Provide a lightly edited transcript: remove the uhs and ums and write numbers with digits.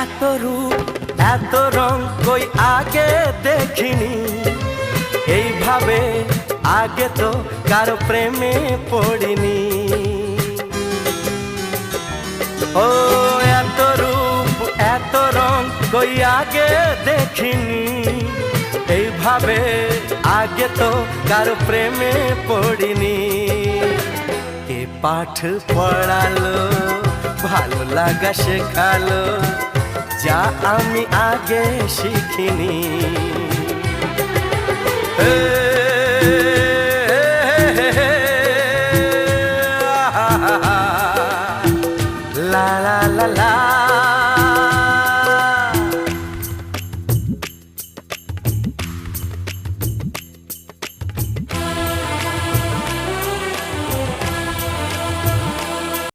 এত রূপ এত রং কই আগে দেখিনি, এইভাবে আগে তো কারো প্রেমে পড়িনি। ও এত রূপ এত রং কই আগে দেখিনি, এইভাবে আগে তো কারো প্রেমে পড়িনি। কে পাঠ পড়ালো ভালো লাগা শেখালো, যা আমি আগে শিখিনি। La la la la